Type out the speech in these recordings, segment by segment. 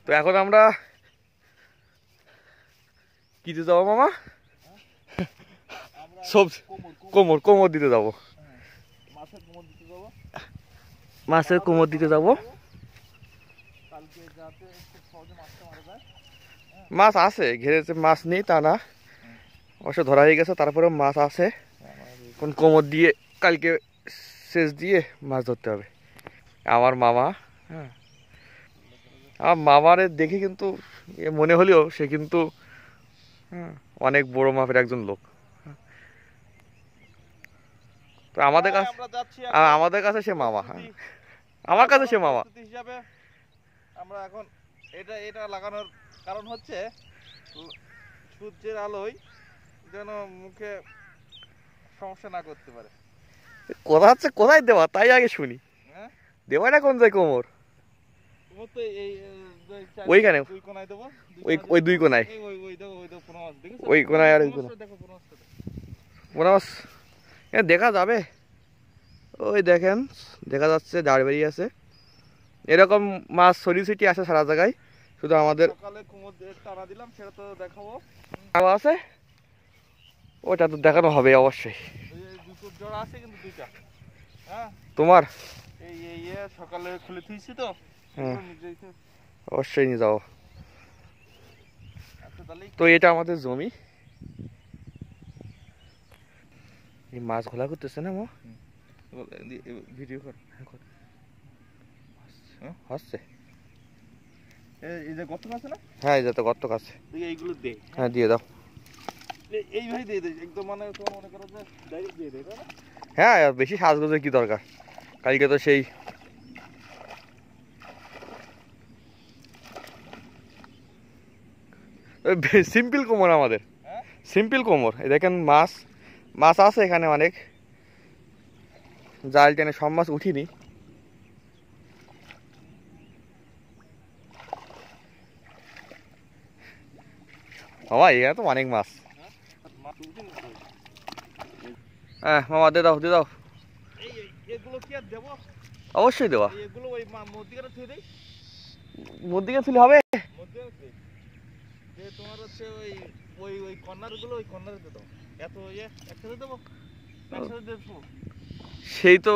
তো এখন আমরা কি দিতে যাবো মামা? সব কোমর কোমর দিতে যাবো, মাছের কোমর দিতে যাবো। মাছ আছে ঘেরেছে, মাছ নেই তা না, অবশ্য ধরা হয়ে গেছে, তারপরেও মাছ আছে। কোন কোমর দিয়ে কালকে সেচ দিয়ে মাছ ধরতে হবে। আমার মামা, হ্যাঁ আমার মামারে দেখে কিন্তু মনে হলেও সে কিন্তু অনেক বড় মাপের একজন লোক। তো আমাদের কাছে সে মামা, হ্যাঁ আমার কাছে সে মামা হিসাবে। আমরা এখন এটা লাগানোর কারণ হচ্ছে সূর্যের আলোয় যেন মুখে সমস্যা না করতে পারে। কথা হচ্ছে কোথায় দেওয়া তাই আগে শুনি। হ্যাঁ দেওয়া না কোন যায় কোমর? তো এই ওইখানে দুই কোণায় দেবো, ওই দুই কোণায়, ওই কোণায় আর ওই কোণায় মাছ দেখা যাবে। ওই দেখেন দেখা যাচ্ছে দাঁড় বেরিয়ে আছে, এরকম মাছ ছড়িয়ে ছিটিয়ে আছে সারা জায়গায়। শুধু আমাদের সকালে কুমোর টানা দিলাম, সেটা তো দেখাবো আছে, ওটা তো দেখানো হবে অবশ্যই। দুটো জোড়া আছে কিন্তু দুইটা। হ্যাঁ তোমার এই সকালে খুলে থুইছি তো, হ্যাঁ অবশ্যই নিয়ে যাও। তো এটা আমাদের জমি, এই মাছ ঘোলা করতেছে না মা, ভিডিও কর হচ্ছে। এই যে গর্ত আছে না, হ্যাঁ এই যে তো গর্ত আছে, এইগুলো দে, হ্যাঁ দিয়ে দাও। এইভাবে দিয়ে দে একদম, মানে তোমার মনে করো যে ডাইরেক্ট দিয়ে দে, তাই না? হ্যাঁ বেশি সাজগোজের কি দরকার, কালকে তো সেই সিম্পল কোমর আমাদের, সিম্পল কোমর। এই দেখেন মাছ, মাছ আছে এখানে অনেক, জাল টেনে সব মাছ উঠিনি। মামা এখানে তো অনেক মাছ। হ্যাঁ মামা দিয়ে দাও দিয়ে দাও। এগুলো কি আর দেবো? অবশ্যই দেওয়া, এগুলো ওই মধ্যিখানে থুয়ে দেই, মধ্যিখানে তুলে হবে। মধ্যিখানে যে তোমার হচ্ছে ওই ওই ওই কর্নার গুলো, ওই কর্নারে দাও। এত একসাথে দেবো, একসাথে দেবো। সেই তো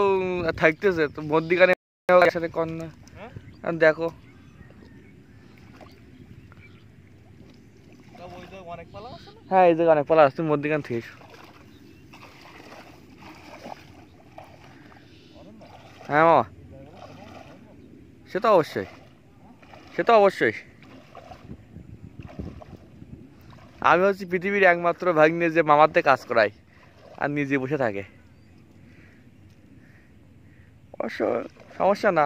থাকতেছে তো মধ্যিখানে একসাথে কন্যা। হ্যাঁ দেখো অনেক পালা আছে না, হ্যাঁ এই জায়গায় অনেক পালা আছে, তুমি মধ্যিখান থেকে এসো। হ্যাঁ মামা সে তো অবশ্যই, সে তো অবশ্যই। আমি হচ্ছি পৃথিবীর একমাত্র ভাগ্নে যে মামাতে কাজ করায় আর নিজে বসে থাকে, অবশ্য সমস্যা না।